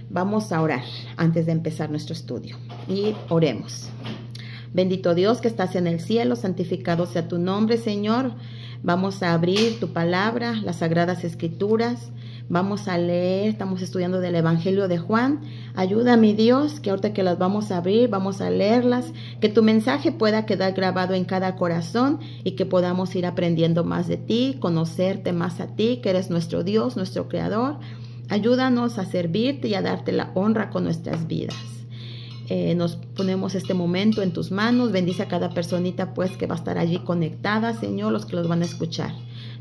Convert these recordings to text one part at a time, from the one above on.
Vamos a orar antes de empezar nuestro estudio y oremos. Bendito Dios que estás en el cielo, santificado sea tu nombre, Señor. Vamos a abrir tu palabra, las Sagradas Escrituras. Vamos a leer, estamos estudiando del Evangelio de Juan. Ayuda, mi Dios, que ahorita que las vamos a abrir, vamos a leerlas, que tu mensaje pueda quedar grabado en cada corazón y que podamos ir aprendiendo más de ti, conocerte más a ti, que eres nuestro Dios, nuestro Creador. Ayúdanos a servirte y a darte la honra con nuestras vidas. Nos ponemos este momento en tus manos. Bendice a cada personita pues que va a estar allí conectada, Señor, los que los van a escuchar.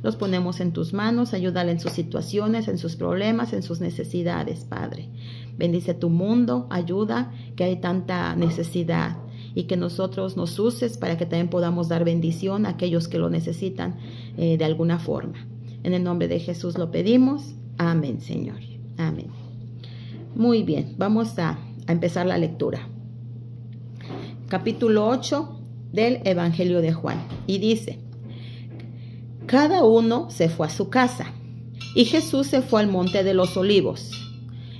Los ponemos en tus manos, ayúdale en sus situaciones, en sus problemas, en sus necesidades, Padre. Bendice tu mundo, ayuda que hay tanta necesidad y que nosotros nos uses para que también podamos dar bendición a aquellos que lo necesitan de alguna forma. En el nombre de Jesús lo pedimos. Amén, Señor. Amén. Muy bien, vamos a empezar la lectura. Capítulo 8 del Evangelio de Juan. Y dice: cada uno se fue a su casa, y Jesús se fue al monte de los olivos.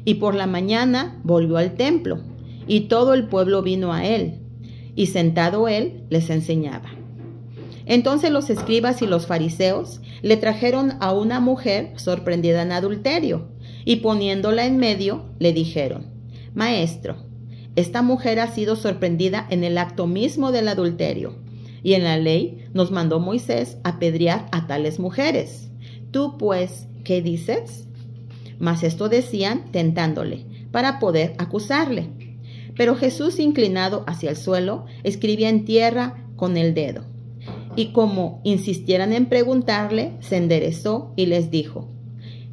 Y por la mañana volvió al templo, y todo el pueblo vino a él, y sentado él les enseñaba. Entonces los escribas y los fariseos le trajeron a una mujer sorprendida en adulterio, y poniéndola en medio, le dijeron: Maestro, esta mujer ha sido sorprendida en el acto mismo del adulterio, y en la ley nos mandó Moisés apedrear a tales mujeres. ¿Tú, pues, qué dices? Mas esto decían tentándole, para poder acusarle. Pero Jesús, inclinado hacia el suelo, escribía en tierra con el dedo. Y como insistieran en preguntarle, se enderezó y les dijo: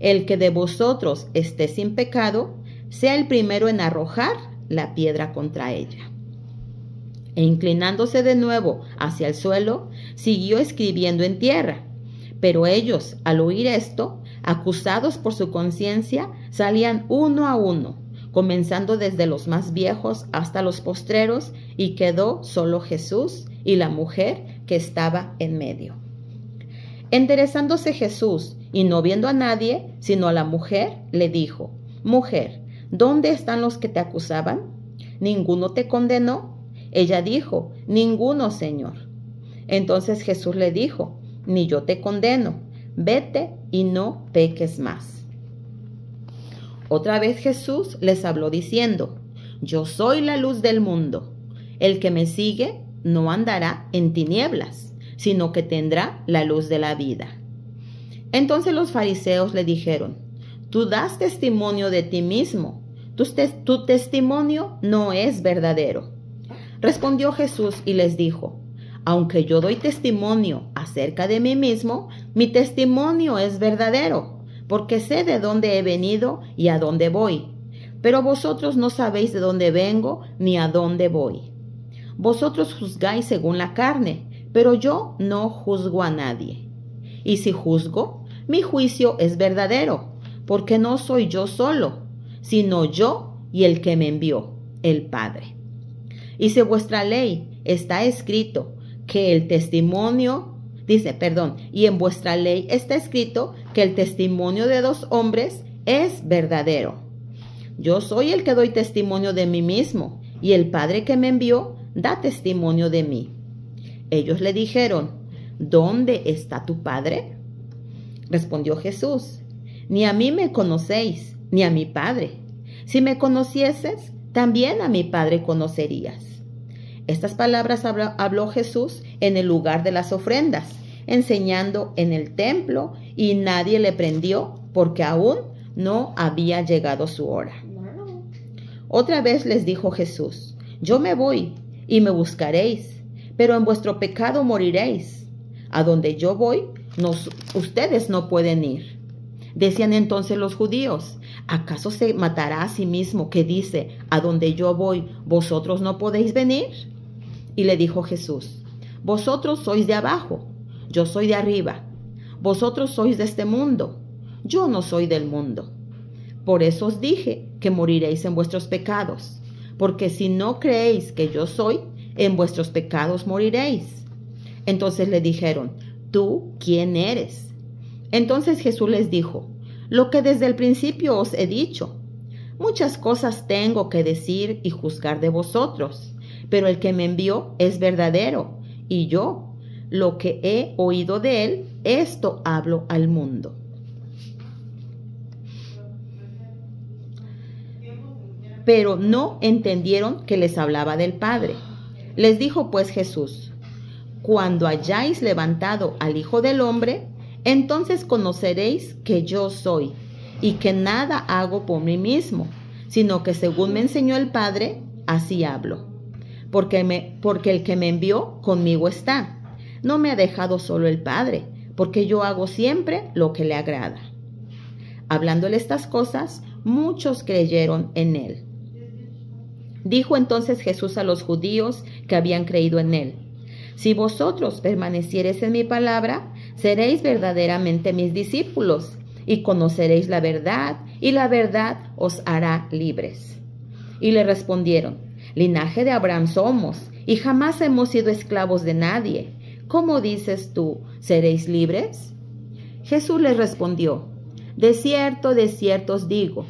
el que de vosotros esté sin pecado, sea el primero en arrojar la piedra contra ella. E inclinándose de nuevo hacia el suelo, siguió escribiendo en tierra. Pero ellos, al oír esto, acusados por su conciencia, salían uno a uno, comenzando desde los más viejos hasta los postreros, y quedó solo Jesús y la mujer que estaba en medio. Enderezándose Jesús, y no viendo a nadie, sino a la mujer, le dijo: Mujer, ¿dónde están los que te acusaban? ¿Ninguno te condenó? Ella dijo: Ninguno, Señor. Entonces Jesús le dijo: Ni yo te condeno. Vete y no peques más. Otra vez Jesús les habló diciendo: Yo soy la luz del mundo. El que me sigue no andará en tinieblas, sino que tendrá la luz de la vida. Entonces los fariseos le dijeron: Tú das testimonio de ti mismo. Tu testimonio no es verdadero. Respondió Jesús y les dijo: Aunque yo doy testimonio acerca de mí mismo, mi testimonio es verdadero, porque sé de dónde he venido y a dónde voy. Pero vosotros no sabéis de dónde vengo ni a dónde voy. Vosotros juzgáis según la carne, pero yo no juzgo a nadie. Y si juzgo, mi juicio es verdadero, porque no soy yo solo, sino yo y el que me envió, el Padre. Y si vuestra ley está escrito que el testimonio, y en vuestra ley está escrito que el testimonio de dos hombres es verdadero. Yo soy el que doy testimonio de mí mismo, y el Padre que me envió da testimonio de mí. Ellos le dijeron: ¿Dónde está tu Padre? Respondió Jesús: Ni a mí me conocéis, ni a mi Padre. Si me conocieses, también a mi Padre conocerías. Estas palabras habló Jesús en el lugar de las ofrendas, enseñando en el templo, y nadie le prendió, porque aún no había llegado su hora. Otra vez les dijo Jesús: Yo me voy, y me buscaréis, pero en vuestro pecado moriréis. A donde yo voy, ustedes no pueden ir. Decían entonces los judíos: ¿acaso se matará a sí mismo que dice: a donde yo voy, vosotros no podéis venir? Y le dijo Jesús: vosotros sois de abajo, yo soy de arriba. Vosotros sois de este mundo, yo no soy del mundo. Por eso os dije que moriréis en vuestros pecados, porque si no creéis que yo soy, en vuestros pecados moriréis. Entonces le dijeron: ¿tú quién eres? Entonces Jesús les dijo: lo que desde el principio os he dicho. muchas cosas tengo que decir y juzgar de vosotros, pero el que me envió es verdadero, y yo, lo que he oído de él, esto hablo al mundo. Pero no entendieron que les hablaba del Padre. Les dijo pues Jesús: cuando hayáis levantado al Hijo del Hombre, entonces conoceréis que yo soy, y que nada hago por mí mismo, sino que según me enseñó el Padre, así hablo. Porque el que me envió conmigo está. No me ha dejado solo el Padre, porque yo hago siempre lo que le agrada. Hablándole estas cosas, muchos creyeron en él. Dijo entonces Jesús a los judíos que habían creído en él: si vosotros permaneciereis en mi palabra, seréis verdaderamente mis discípulos, y conoceréis la verdad, y la verdad os hará libres. Y le respondieron: linaje de Abraham somos, y jamás hemos sido esclavos de nadie. ¿Cómo dices tú, seréis libres? Jesús les respondió: de cierto os digo,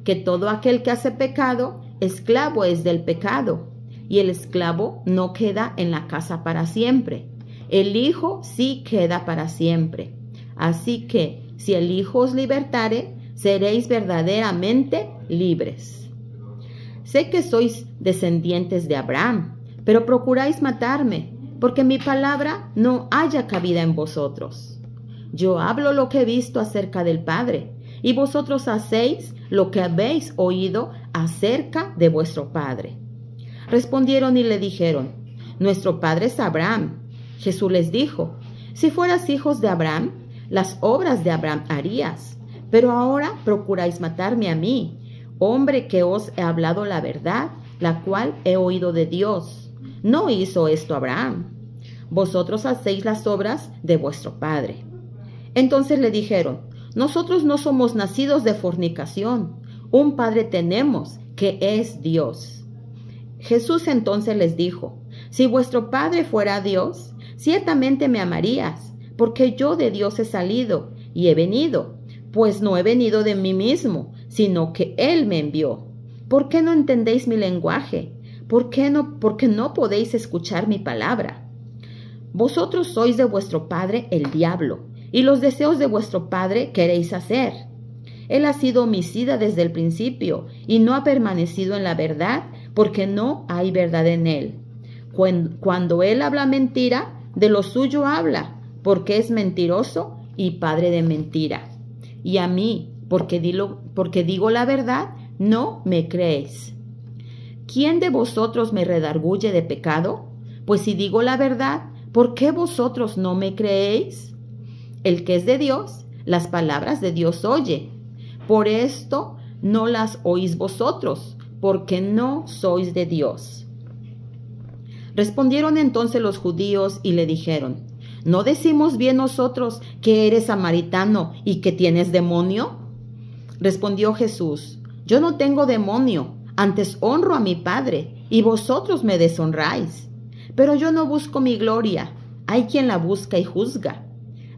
que todo aquel que hace pecado, esclavo es del pecado, y el esclavo no queda en la casa para siempre. El Hijo sí queda para siempre. Así que, si el Hijo os libertare, seréis verdaderamente libres. Sé que sois descendientes de Abraham, pero procuráis matarme, porque mi palabra no haya cabida en vosotros. Yo hablo lo que he visto acerca del Padre, y vosotros hacéis lo que habéis oído acerca de vuestro padre. Respondieron y le dijeron: nuestro padre es Abraham. Jesús les dijo: si fueras hijos de Abraham, las obras de Abraham harías, pero ahora procuráis matarme a mí, hombre que os he hablado la verdad, la cual he oído de Dios. No hizo esto Abraham. Vosotros hacéis las obras de vuestro padre. Entonces le dijeron: nosotros no somos nacidos de fornicación. Un padre tenemos, que es Dios. Jesús entonces les dijo: si vuestro padre fuera Dios, ciertamente me amarías, porque yo de Dios he salido y he venido, pues no he venido de mí mismo, sino que Él me envió. ¿Por qué no entendéis mi lenguaje? Porque no podéis escuchar mi palabra. Vosotros sois de vuestro padre el diablo, y los deseos de vuestro padre queréis hacer. Él ha sido homicida desde el principio, y no ha permanecido en la verdad, porque no hay verdad en él. Cuando él habla mentira, de lo suyo habla, porque es mentiroso y padre de mentira. Y a mí, porque digo la verdad, no me creéis. ¿Quién de vosotros me redarguye de pecado? Pues si digo la verdad, ¿por qué vosotros no me creéis? El que es de Dios, las palabras de Dios oye. Por esto no las oís vosotros, porque no sois de Dios. Respondieron entonces los judíos y le dijeron: ¿no decimos bien nosotros que eres samaritano y que tienes demonio? Respondió Jesús: yo no tengo demonio, antes honro a mi Padre, y vosotros me deshonráis. Pero yo no busco mi gloria, hay quien la busca y juzga.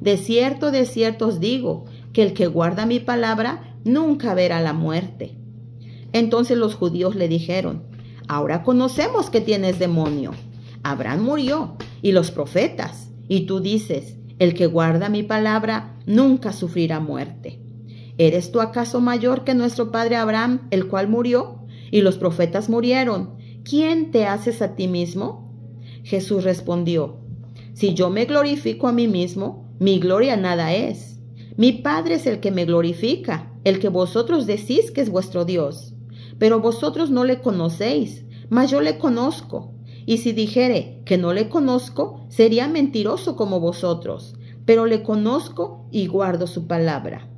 De cierto os digo, que el que guarda mi palabra nunca verá la muerte. Entonces los judíos le dijeron: ahora conocemos que tienes demonio. Abraham murió, y los profetas, y tú dices: el que guarda mi palabra nunca sufrirá muerte. ¿Eres tú acaso mayor que nuestro padre Abraham, el cual murió, y los profetas murieron? ¿Quién te haces a ti mismo? Jesús respondió: si yo me glorifico a mí mismo, mi gloria nada es. Mi Padre es el que me glorifica, el que vosotros decís que es vuestro Dios. Pero vosotros no le conocéis, mas yo le conozco. Y si dijere que no le conozco, sería mentiroso como vosotros, pero le conozco y guardo su palabra.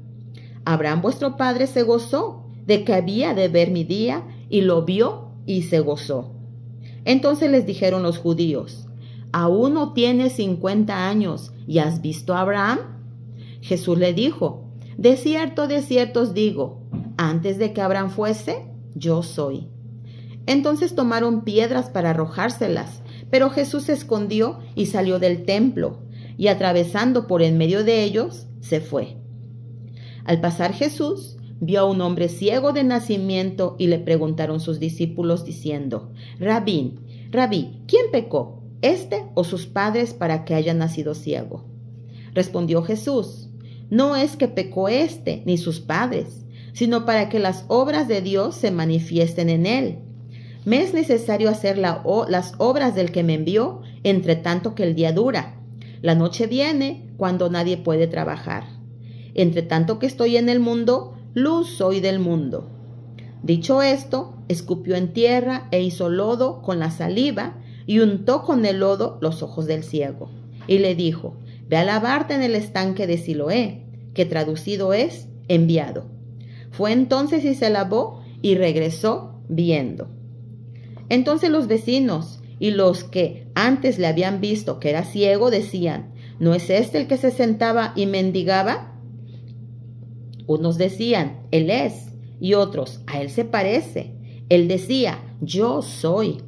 Abraham vuestro padre se gozó de que había de ver mi día, y lo vio y se gozó. Entonces les dijeron los judíos: ¿aún no tienes 50 años y has visto a Abraham? Jesús le dijo: de cierto os digo, antes de que Abraham fuese, yo soy. Entonces tomaron piedras para arrojárselas, pero Jesús se escondió y salió del templo, y atravesando por en medio de ellos, se fue. Al pasar Jesús, vio a un hombre ciego de nacimiento y le preguntaron sus discípulos diciendo: Rabí, ¿quién pecó, este o sus padres, para que haya nacido ciego? Respondió Jesús: no es que pecó este ni sus padres, sino para que las obras de Dios se manifiesten en él. Me es necesario hacer las obras del que me envió, entre tanto que el día dura. La noche viene cuando nadie puede trabajar. Entre tanto que estoy en el mundo, luz soy del mundo. Dicho esto, escupió en tierra e hizo lodo con la saliva y untó con el lodo los ojos del ciego. Y le dijo: ve a lavarte en el estanque de Siloé, que traducido es enviado. Fue entonces y se lavó y regresó viendo. Entonces los vecinos y los que antes le habían visto que era ciego decían: ¿no es este el que se sentaba y mendigaba? Unos decían: él es, y otros: a él se parece. Él decía: yo soy.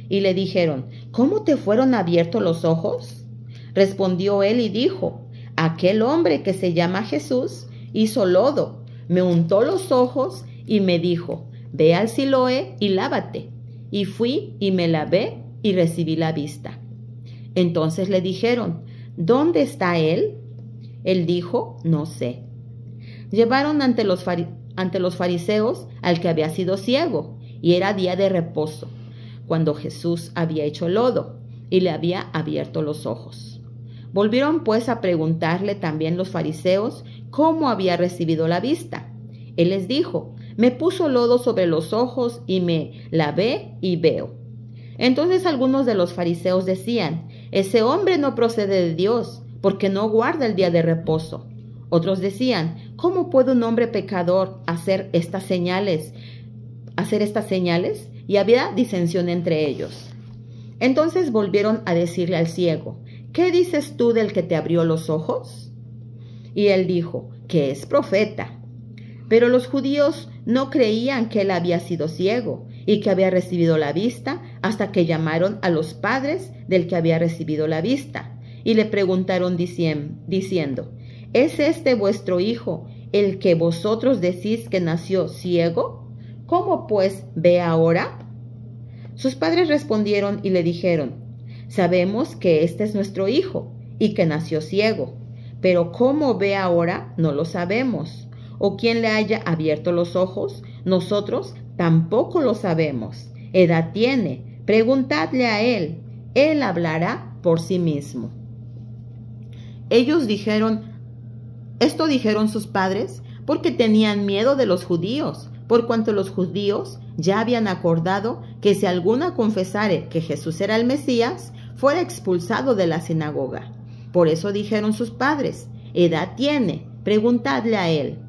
Y le dijeron: ¿cómo te fueron abiertos los ojos? Respondió él y dijo: aquel hombre que se llama Jesús hizo lodo, me untó los ojos y me dijo: ve al Siloé y lávate. Y fui y me lavé y recibí la vista. Entonces le dijeron: ¿dónde está él? Él dijo: no sé. Llevaron ante los fariseos al que había sido ciego, y era día de reposo, cuando Jesús había hecho lodo y le había abierto los ojos. Volvieron pues a preguntarle también los fariseos cómo había recibido la vista. Él les dijo: me puso lodo sobre los ojos y me lavé y veo. Entonces algunos de los fariseos decían: ese hombre no procede de Dios, porque no guarda el día de reposo. Otros decían: ¿cómo puede un hombre pecador hacer estas señales? Y había disensión entre ellos. Entonces volvieron a decirle al ciego: ¿qué dices tú del que te abrió los ojos? Y él dijo: que es profeta. Pero los judíos no creían que él había sido ciego y que había recibido la vista, hasta que llamaron a los padres del que había recibido la vista y le preguntaron diciendo: ¿es este vuestro hijo, el que vosotros decís que nació ciego? ¿Cómo pues ve ahora? Sus padres respondieron y le dijeron: sabemos que este es nuestro hijo y que nació ciego, pero cómo ve ahora no lo sabemos. O quién le haya abierto los ojos, nosotros tampoco lo sabemos. Edad tiene, preguntadle a él, él hablará por sí mismo. Esto dijeron sus padres porque tenían miedo de los judíos, por cuanto los judíos ya habían acordado que si alguno confesare que Jesús era el Mesías, fuera expulsado de la sinagoga. Por eso dijeron sus padres: edad tiene, preguntadle a él.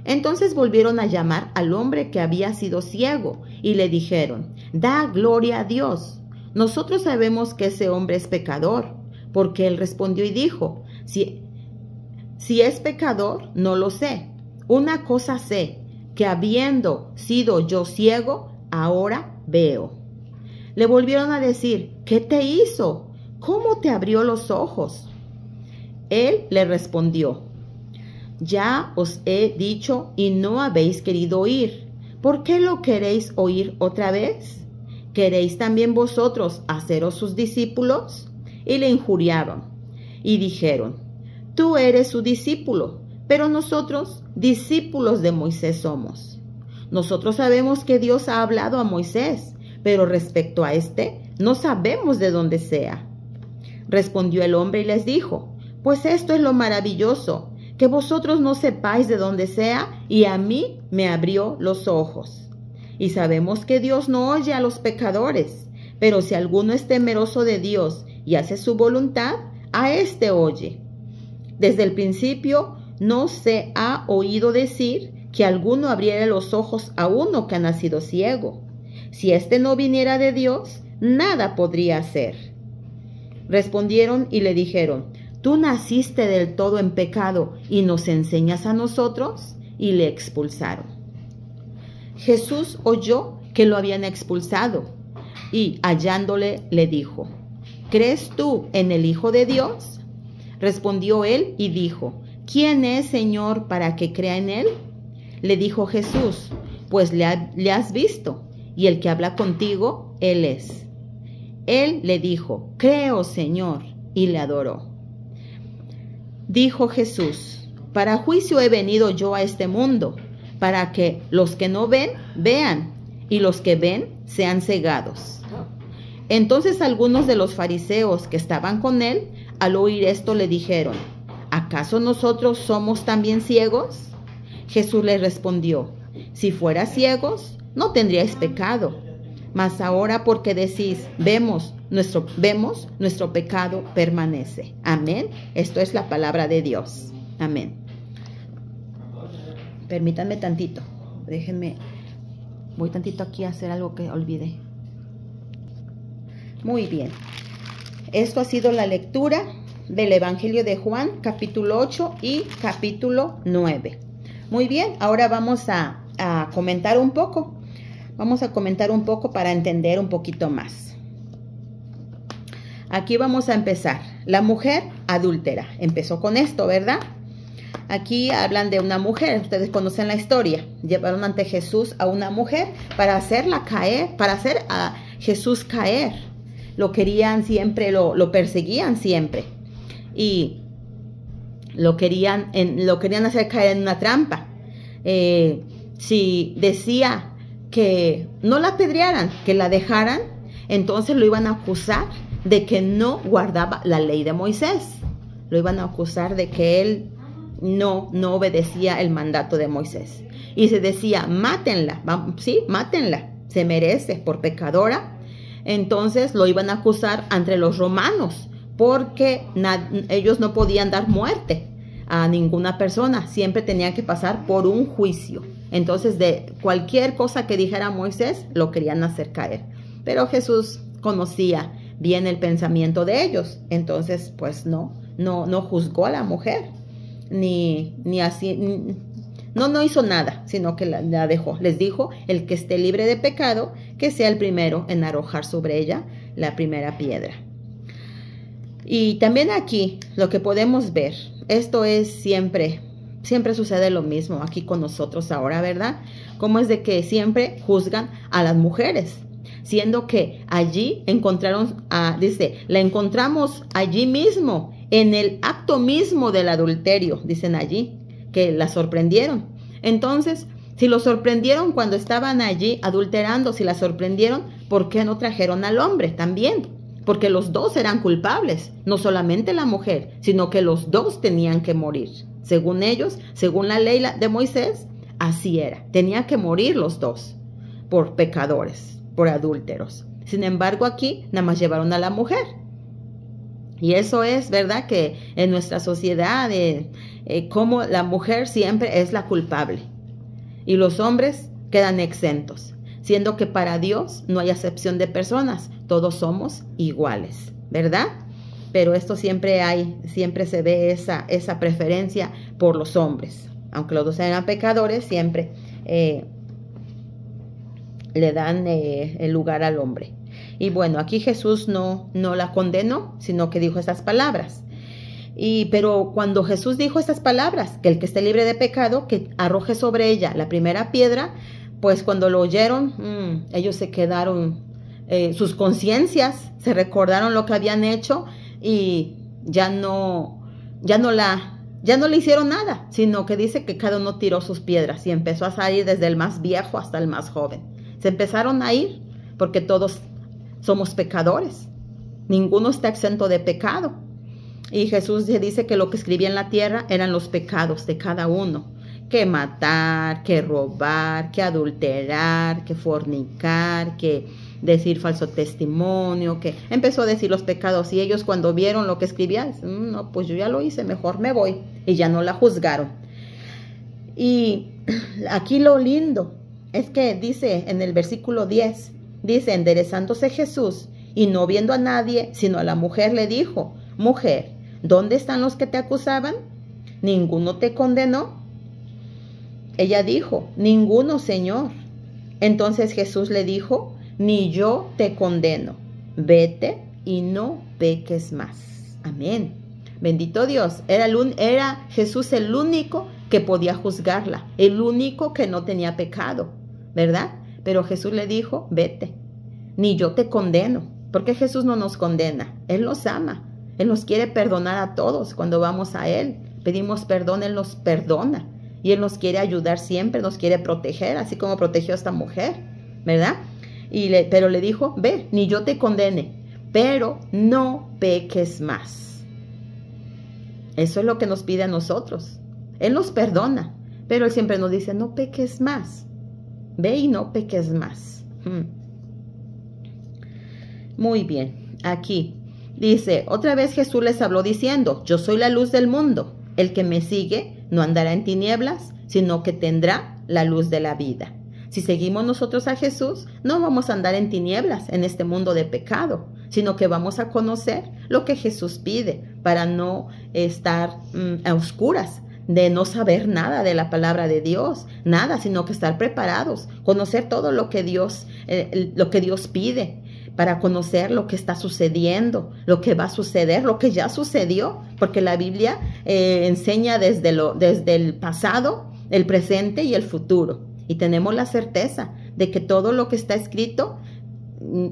Entonces volvieron a llamar al hombre que había sido ciego y le dijeron: da gloria a Dios. Nosotros sabemos que ese hombre es pecador. Porque él respondió y dijo: si es pecador, no lo sé. Una cosa sé, que habiendo sido yo ciego, ahora veo. Le volvieron a decir: ¿qué te hizo? ¿Cómo te abrió los ojos? Él le respondió: ya os he dicho y no habéis querido oír. ¿Por qué lo queréis oír otra vez? ¿Queréis también vosotros haceros sus discípulos? Y le injuriaban y dijeron: tú eres su discípulo, pero nosotros discípulos de Moisés somos. Nosotros sabemos que Dios ha hablado a Moisés, pero respecto a este no sabemos de dónde sea. Respondió el hombre y les dijo: pues esto es lo maravilloso, que vosotros no sepáis de dónde sea, y a mí me abrió los ojos. Y sabemos que Dios no oye a los pecadores, pero si alguno es temeroso de Dios y hace su voluntad, a éste oye. Desde el principio no se ha oído decir que alguno abriera los ojos a uno que ha nacido ciego. Si éste no viniera de Dios, nada podría hacer. Respondieron y le dijeron: ¿tú naciste del todo en pecado y nos enseñas a nosotros? Y le expulsaron. Jesús oyó que lo habían expulsado y hallándole le dijo: ¿crees tú en el Hijo de Dios? Respondió él y dijo: ¿quién es, Señor, para que crea en él? Le dijo Jesús, pues le has visto, y el que habla contigo, él es. Él le dijo, creo, Señor, y le adoró. Dijo Jesús, para juicio he venido yo a este mundo, para que los que no ven, vean, y los que ven, sean cegados. Entonces algunos de los fariseos que estaban con él, al oír esto, le dijeron, ¿acaso nosotros somos también ciegos? Jesús les respondió, si fueras ciegos, no tendríais pecado. Mas ahora porque decís, vemos, nuestro pecado permanece. Amén. Esto es la palabra de Dios. Amén. Permítanme tantito. Déjenme. Voy tantito aquí a hacer algo que olvidé. Muy bien. Esto ha sido la lectura del Evangelio de Juan, capítulo 8 y capítulo 9. Muy bien, ahora vamos a comentar un poco. Vamos a comentar un poco para entender un poquito más. Aquí vamos a empezar. La mujer adúltera. Empezó con esto, ¿verdad? Aquí hablan de una mujer. Ustedes conocen la historia. Llevaron ante Jesús a una mujer para hacerla caer, para hacer a Jesús caer. Lo querían siempre, lo perseguían siempre. Y lo querían hacer caer en una trampa. Si decía que no la apedrearan, que la dejaran, entonces lo iban a acusar de que no guardaba la ley de Moisés. Lo iban a acusar de que él no obedecía el mandato de Moisés. Y se decía, mátenla, sí, mátenla, se merece por pecadora. Entonces lo iban a acusar ante los romanos, porque ellos no podían dar muerte a ninguna persona, siempre tenían que pasar por un juicio. Entonces de cualquier cosa que dijera Moisés, lo querían hacer caer. Pero Jesús conocía bien el pensamiento de ellos, entonces pues no juzgó a la mujer, ni así, no hizo nada, sino que la dejó. Les dijo, el que esté libre de pecado, que sea el primero en arrojar sobre ella la primera piedra. Y también aquí lo que podemos ver, esto es siempre sucede lo mismo aquí con nosotros ahora, ¿verdad? Como es de que siempre juzgan a las mujeres, siendo que allí la encontramos allí mismo, en el acto mismo del adulterio, dicen allí, que la sorprendieron. Entonces, si lo sorprendieron cuando estaban allí adulterando, si la sorprendieron, ¿por qué no trajeron al hombre también? Porque los dos eran culpables, no solamente la mujer, sino que los dos tenían que morir. Según ellos, según la ley de Moisés, así era. Tenían que morir los dos por pecadores, por adúlteros. Sin embargo, aquí nada más llevaron a la mujer. Y eso es, ¿verdad? Que en nuestra sociedad, como la mujer siempre es la culpable. Y los hombres quedan exentos, siendo que para Dios no hay acepción de personas. Todos somos iguales, ¿verdad? Pero esto siempre se ve esa preferencia por los hombres. Aunque los dos eran pecadores, siempre le dan el lugar al hombre. Y bueno, aquí Jesús no la condenó, sino que dijo estas palabras. Pero cuando Jesús dijo estas palabras, que el que esté libre de pecado, que arroje sobre ella la primera piedra, pues cuando lo oyeron, ellos se quedaron, sus conciencias se recordaron lo que habían hecho y ya no le hicieron nada, sino que dice que cada uno tiró sus piedras y empezó a salir desde el más viejo hasta el más joven. Se empezaron a ir porque todos somos pecadores. Ninguno está exento de pecado. Y Jesús dice que lo que escribía en la tierra eran los pecados de cada uno. Que matar, que robar, que adulterar, que fornicar, que decir falso testimonio, que empezó a decir los pecados. Y ellos cuando vieron lo que escribía, no, pues yo ya lo hice, mejor me voy. Y ya no la juzgaron. Y aquí lo lindo es que dice en el versículo 10, dice, enderezándose Jesús y no viendo a nadie, sino a la mujer, le dijo, mujer, ¿dónde están los que te acusaban? ¿Ninguno te condenó? Ella dijo, ninguno, Señor. Entonces Jesús le dijo, ni yo te condeno. Vete y no peques más. Amén. Bendito Dios. Era Jesús el único que podía juzgarla, el único que no tenía pecado, ¿verdad? Pero Jesús le dijo, vete, ni yo te condeno, porque Jesús no nos condena, Él nos ama, Él nos quiere perdonar a todos cuando vamos a Él, pedimos perdón, Él nos perdona, y Él nos quiere ayudar siempre, nos quiere proteger, así como protegió a esta mujer, ¿verdad? Pero le dijo, ve, ni yo te condene, pero no peques más. Eso es lo que nos pide a nosotros. Él nos perdona, pero Él siempre nos dice, no peques más. Ve y no peques más. Muy bien, aquí dice, otra vez Jesús les habló diciendo, yo soy la luz del mundo. El que me sigue no andará en tinieblas, sino que tendrá la luz de la vida. Si seguimos nosotros a Jesús, no vamos a andar en tinieblas en este mundo de pecado, sino que vamos a conocer lo que Jesús pide para no estar a oscuras, de no saber nada de la palabra de Dios, nada, sino que estar preparados, conocer todo lo que Dios pide, para conocer lo que está sucediendo, lo que va a suceder, lo que ya sucedió, porque la Biblia enseña desde el pasado, el presente y el futuro. Y tenemos la certeza de que todo lo que está escrito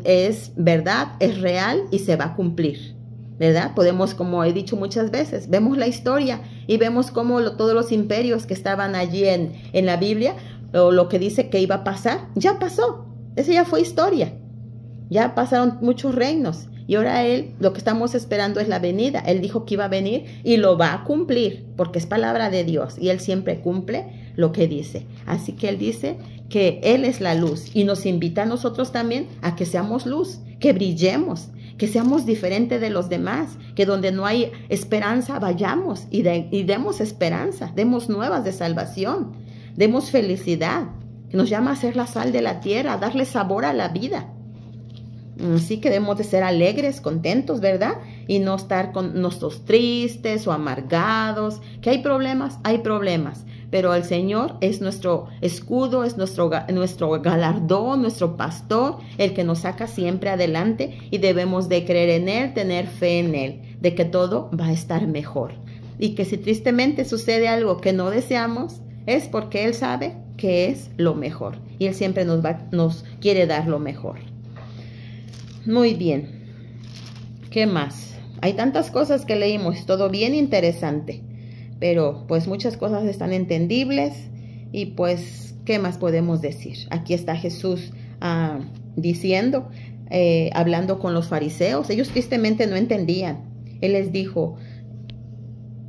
es verdad, es real y se va a cumplir, ¿verdad? Podemos, como he dicho muchas veces, vemos la historia y vemos cómo todos los imperios que estaban allí en la Biblia, o lo que dice que iba a pasar, ya pasó. Eso ya fue historia. Ya pasaron muchos reinos y ahora lo que estamos esperando es la venida. Él dijo que iba a venir y lo va a cumplir porque es palabra de Dios y Él siempre cumple lo que dice. Así que Él dice que Él es la luz y nos invita a nosotros también a que seamos luz, que brillemos, que seamos diferentes de los demás, que donde no hay esperanza vayamos y demos esperanza, demos nuevas de salvación, demos felicidad, que nos llama a ser la sal de la tierra, a darle sabor a la vida. Sí que debemos de ser alegres, contentos, ¿verdad? Y no estar con nosotros tristes o amargados. Que hay problemas, pero el Señor es nuestro escudo, es nuestro galardón, nuestro pastor, el que nos saca siempre adelante y debemos de creer en Él, tener fe en Él, de que todo va a estar mejor. Y que si tristemente sucede algo que no deseamos, es porque Él sabe que es lo mejor y Él siempre nos quiere dar lo mejor. Muy bien. ¿Qué más? Hay tantas cosas que leímos, todo bien interesante, pero pues muchas cosas están entendibles y pues, ¿qué más podemos decir? Aquí está Jesús diciendo, hablando con los fariseos. Ellos tristemente no entendían.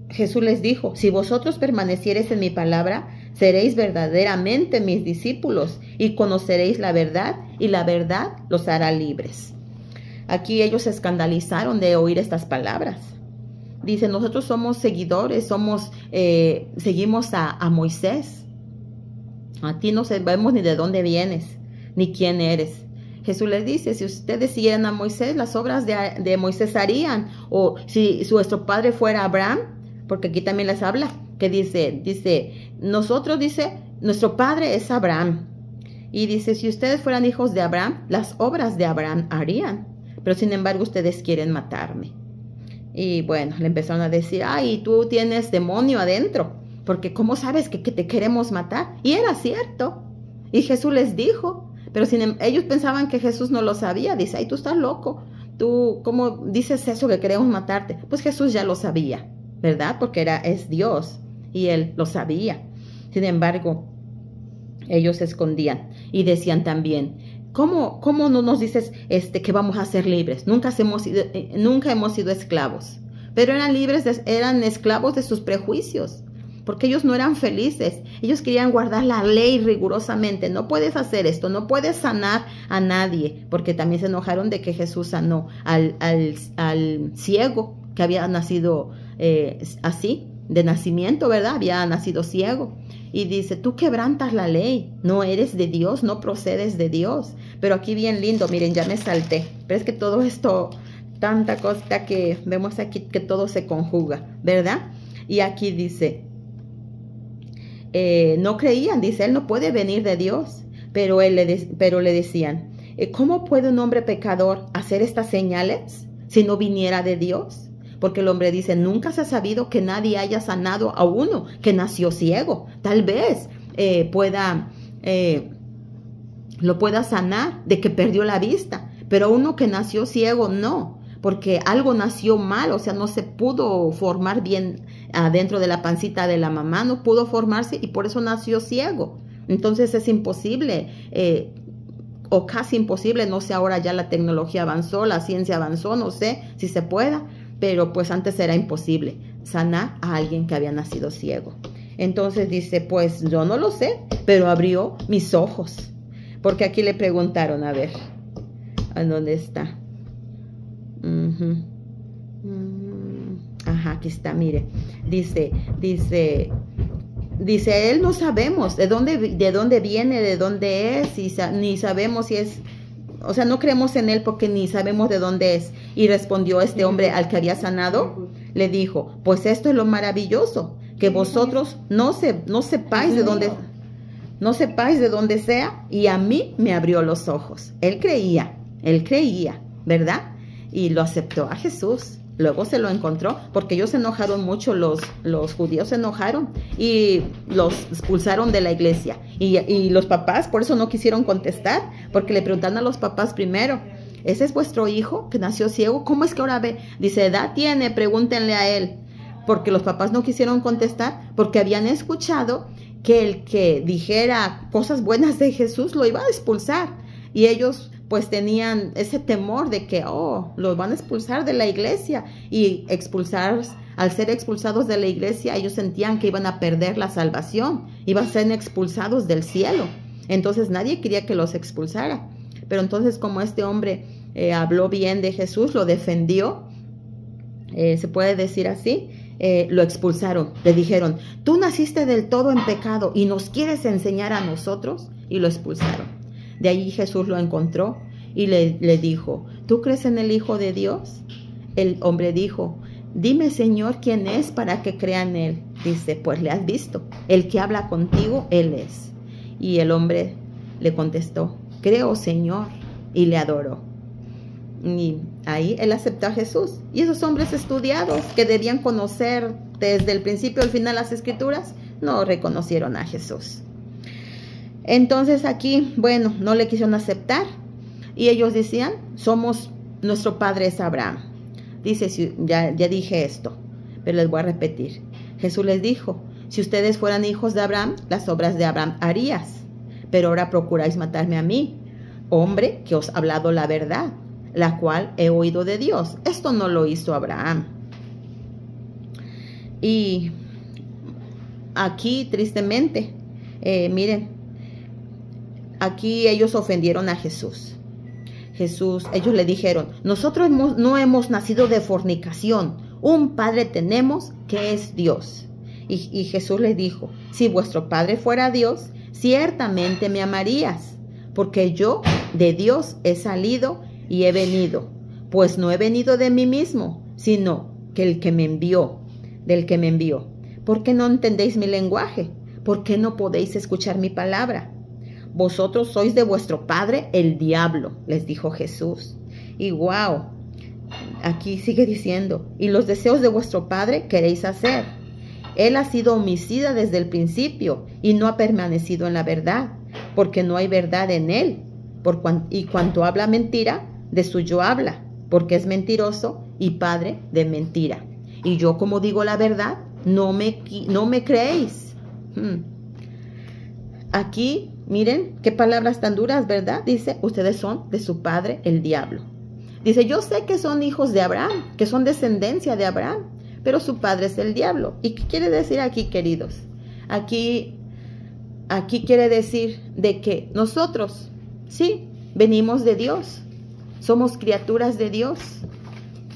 Jesús les dijo, si vosotros permaneciereis en mi palabra, seréis verdaderamente mis discípulos y conoceréis la verdad y la verdad los hará libres. Aquí ellos se escandalizaron de oír estas palabras. Dicen, nosotros somos seguidores, seguimos a Moisés. A ti no sabemos ni de dónde vienes, ni quién eres. Jesús les dice, si ustedes siguieran a Moisés, las obras de Moisés harían. O si nuestro padre fuera Abraham, porque aquí también les habla, que dice, nuestro padre es Abraham. Y dice, si ustedes fueran hijos de Abraham, las obras de Abraham harían. Pero sin embargo ustedes quieren matarme. Y bueno, le empezaron a decir, ay, tú tienes demonio adentro, porque ¿cómo sabes que te queremos matar? Y era cierto. Y Jesús les dijo, pero ellos pensaban que Jesús no lo sabía. Dice, ay, tú estás loco. Tú, ¿cómo dices eso que queremos matarte? Pues Jesús ya lo sabía, ¿verdad? Porque es Dios y Él lo sabía. Sin embargo, ellos se escondían y decían también, ¿Cómo no nos dices que vamos a ser libres? Nunca hemos sido esclavos. Pero eran esclavos de sus prejuicios. Porque ellos no eran felices. Ellos querían guardar la ley rigurosamente. No puedes hacer esto. No puedes sanar a nadie. Porque también se enojaron de que Jesús sanó al ciego que había nacido así, de nacimiento, ¿verdad? Había nacido ciego. Y dice, tú quebrantas la ley, no eres de Dios, no procedes de Dios. Pero aquí bien lindo, miren, ya me salté. Pero es que todo esto, tanta cosa que vemos aquí, que todo se conjuga, ¿verdad? Y aquí dice, no creían, dice, Él no puede venir de Dios. Pero le decían, ¿cómo puede un hombre pecador hacer estas señales si no viniera de Dios? porque el hombre dice, nunca se ha sabido que nadie haya sanado a uno que nació ciego. Tal vez lo pueda sanar de que perdió la vista, pero uno que nació ciego no, porque algo nació mal, o sea, no se pudo formar bien adentro de la pancita de la mamá, no pudo formarse y por eso nació ciego. Entonces es imposible, o casi imposible, no sé, ahora ya la tecnología avanzó, la ciencia avanzó, no sé si se pueda, pero pues antes era imposible sanar a alguien que había nacido ciego. Entonces dice, pues yo no lo sé, pero abrió mis ojos. Porque aquí le preguntaron, a ver, ¿a dónde está? Ajá, aquí está, mire. Dice, él no sabemos de dónde viene, de dónde es, ni sabemos si es, o sea, no creemos en él porque ni sabemos de dónde es. Y respondió este hombre al que había sanado, le dijo, pues esto es lo maravilloso, que vosotros no sepáis de dónde sea, y a mí me abrió los ojos. Él creía, ¿verdad? Y lo aceptó a Jesús. Luego se lo encontró, porque ellos se enojaron mucho, los judíos se enojaron y los expulsaron de la iglesia. Y los papás por eso no quisieron contestar, porque le preguntaron a los papás primero, ¿ese es vuestro hijo que nació ciego? ¿Cómo es que ahora ve? Dice, edad tiene, pregúntenle a él. Porque los papás no quisieron contestar, porque habían escuchado que el que dijera cosas buenas de Jesús lo iba a expulsar. Y ellos pues tenían ese temor de que, los van a expulsar de la iglesia. Y al ser expulsados de la iglesia, ellos sentían que iban a perder la salvación, iban a ser expulsados del cielo. Entonces nadie quería que los expulsara. Pero entonces como este hombre habló bien de Jesús, lo defendió, se puede decir así, lo expulsaron. Le dijeron, tú naciste del todo en pecado y nos quieres enseñar a nosotros, y lo expulsaron. De allí Jesús lo encontró y le dijo, ¿tú crees en el Hijo de Dios? El hombre dijo, dime, Señor, ¿quién es para que crea en él? Dice, pues le has visto, el que habla contigo, él es. Y el hombre le contestó, creo, Señor, y le adoró. Y ahí él aceptó a Jesús. Y esos hombres estudiados que debían conocer desde el principio al final las Escrituras, no reconocieron a Jesús. Entonces aquí, bueno, no le quisieron aceptar. Y ellos decían, nuestro padre es Abraham. Dice, ya dije esto, pero les voy a repetir. Jesús les dijo, si ustedes fueran hijos de Abraham, las obras de Abraham harías. Pero ahora procuráis matarme a mí, hombre que os ha hablado la verdad, la cual he oído de Dios. Esto no lo hizo Abraham. Y aquí, tristemente, miren, aquí ellos ofendieron a Jesús. Ellos le dijeron, nosotros no hemos nacido de fornicación, un padre tenemos que es Dios. Y Jesús les dijo, si vuestro padre fuera Dios, ciertamente me amarías, porque yo de Dios he salido y he venido, pues no he venido de mí mismo, sino que del que me envió. ¿Por qué no entendéis mi lenguaje? ¿Por qué no podéis escuchar mi palabra? Vosotros sois de vuestro padre el diablo, les dijo Jesús. Y wow, aquí sigue diciendo, y los deseos de vuestro padre queréis hacer. Él ha sido homicida desde el principio y no ha permanecido en la verdad, porque no hay verdad en él. Y cuanto habla mentira, de suyo habla, porque es mentiroso y padre de mentira. Y yo, como digo la verdad, no me creéis. Aquí, miren qué palabras tan duras, ¿verdad? Dice, ustedes son de su padre el diablo. Dice, yo sé que son hijos de Abraham, que son descendencia de Abraham, pero su padre es el diablo. ¿Y qué quiere decir aquí, queridos? Aquí quiere decir de que nosotros, sí, venimos de Dios, somos criaturas de Dios,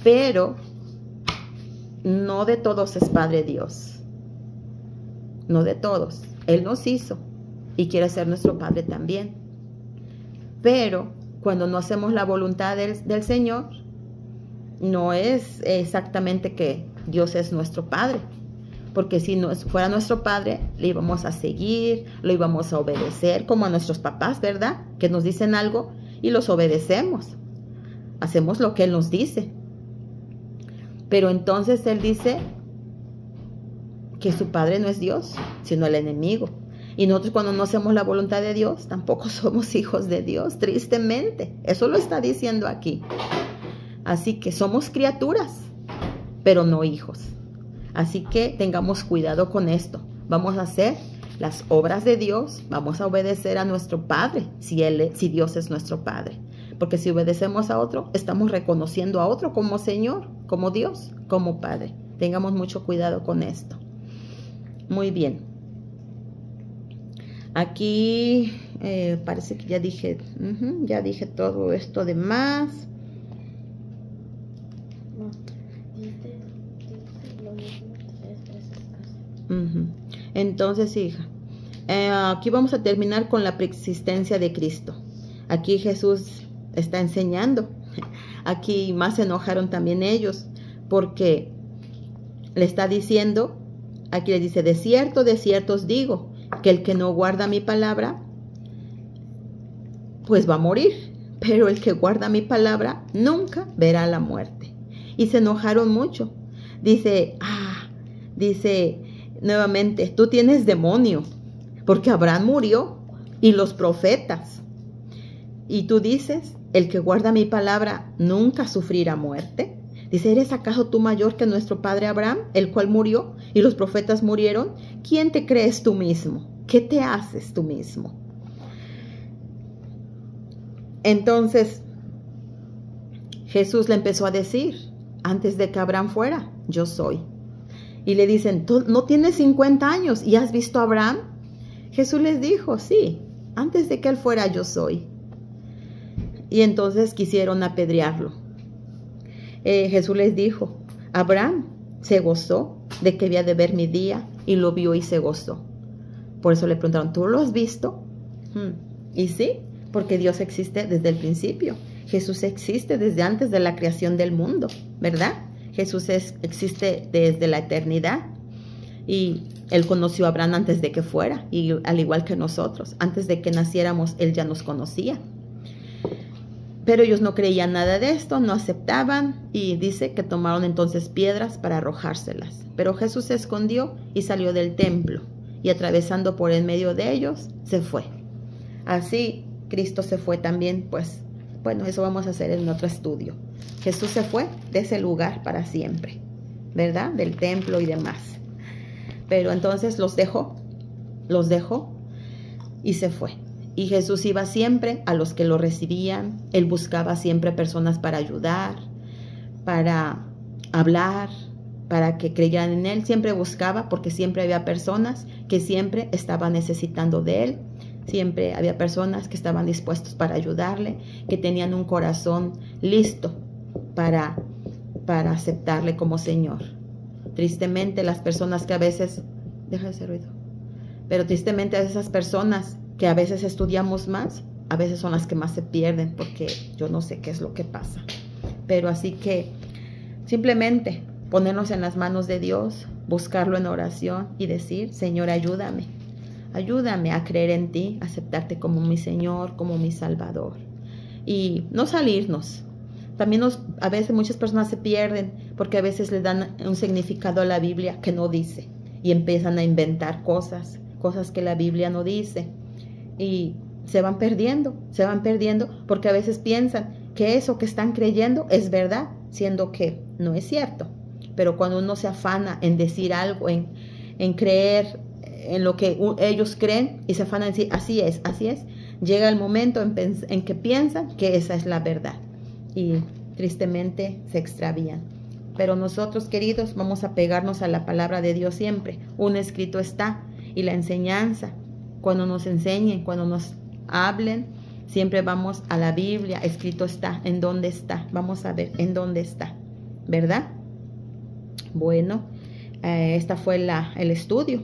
pero no de todos es Padre Dios. No de todos. Él nos hizo y quiere ser nuestro Padre también. Pero cuando no hacemos la voluntad del Señor, no es exactamente que Dios es nuestro Padre. Porque si no fuera nuestro Padre, le íbamos a seguir, lo íbamos a obedecer, como a nuestros papás, ¿verdad? Que nos dicen algo y los obedecemos. Hacemos lo que Él nos dice. Pero entonces él dice que su padre no es Dios, sino el enemigo. Y nosotros cuando no hacemos la voluntad de Dios, tampoco somos hijos de Dios, tristemente. Eso lo está diciendo aquí. Así que somos criaturas, pero no hijos. Así que tengamos cuidado con esto. Vamos a hacer las obras de Dios, vamos a obedecer a nuestro Padre, si Dios es nuestro Padre. Porque si obedecemos a otro, estamos reconociendo a otro como Señor, como Dios, como Padre. Tengamos mucho cuidado con esto. Muy bien. Aquí parece que ya dije todo esto de más. Entonces, hija, aquí vamos a terminar con la preexistencia de Cristo. Aquí Jesús está enseñando. Aquí más se enojaron también ellos, porque le está diciendo, aquí le dice, de cierto os digo, que el que no guarda mi palabra, pues va a morir. Pero el que guarda mi palabra nunca verá la muerte. Y se enojaron mucho. Dice nuevamente, tú tienes demonio, porque Abraham murió y los profetas. Y tú dices, el que guarda mi palabra nunca sufrirá muerte. Dice, ¿eres acaso tú mayor que nuestro padre Abraham, el cual murió y los profetas murieron? ¿Quién te crees tú mismo? ¿Qué te haces tú mismo? Entonces, Jesús le empezó a decir, antes de que Abraham fuera, yo soy. Y le dicen, ¿tú no tienes 50 años y has visto a Abraham? Jesús les dijo, sí, antes de que él fuera, yo soy. Y entonces quisieron apedrearlo. Jesús les dijo, Abraham se gozó de que había de ver mi día y lo vio y se gozó. Por eso le preguntaron, ¿tú lo has visto? Y sí, porque Dios existe desde el principio. Jesús existe desde antes de la creación del mundo, ¿verdad? Jesús existe desde la eternidad. Y Él conoció a Abraham antes de que fuera, y al igual que nosotros, antes de que naciéramos, Él ya nos conocía. Pero ellos no creían nada de esto, no aceptaban, y dice que tomaron entonces piedras para arrojárselas. Pero Jesús se escondió y salió del templo, y atravesando por en medio de ellos, se fue. Así Cristo se fue también, pues, bueno, eso vamos a hacer en otro estudio. Jesús se fue de ese lugar para siempre, ¿verdad? Del templo y demás. Pero entonces los dejó y se fue. Y Jesús iba siempre a los que lo recibían. Él buscaba siempre personas para ayudar, para hablar, para que creyeran en Él. Siempre buscaba, porque siempre había personas que siempre estaban necesitando de Él. Siempre había personas que estaban dispuestos para ayudarle, que tenían un corazón listo para aceptarle como Señor. Tristemente, las personas que a veces... Deja de hacer ruido. Pero tristemente a esas personas que a veces estudiamos más, a veces son las que más se pierden, porque yo no sé qué es lo que pasa. Pero así que simplemente ponernos en las manos de Dios, buscarlo en oración y decir, Señor, ayúdame. Ayúdame a creer en ti, a aceptarte como mi Señor, como mi Salvador. Y no salirnos. También a veces muchas personas se pierden porque a veces le dan un significado a la Biblia que no dice. Y empiezan a inventar cosas que la Biblia no dice. Y se van perdiendo porque a veces piensan que eso que están creyendo es verdad, siendo que no es cierto. Pero cuando uno se afana en decir algo, en creer en lo que ellos creen y se afanan en decir así es, llega el momento en que piensan que esa es la verdad y tristemente se extravían. Pero nosotros, queridos, vamos a pegarnos a la palabra de Dios siempre. Un escrito está, y la enseñanza, cuando nos enseñen, cuando nos hablen, siempre vamos a la Biblia. Escrito está, ¿en dónde está? Vamos a ver en dónde está, ¿verdad? Bueno, este fue el estudio.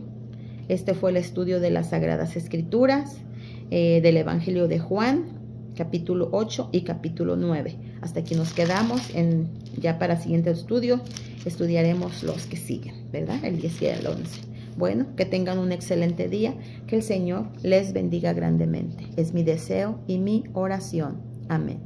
Este fue el estudio de las Sagradas Escrituras, del Evangelio de Juan, capítulo 8 y capítulo 9. Hasta aquí nos quedamos. Ya para el siguiente estudio estudiaremos los que siguen, ¿verdad? El 10 y el 11. Bueno, que tengan un excelente día. Que el Señor les bendiga grandemente. Es mi deseo y mi oración. Amén.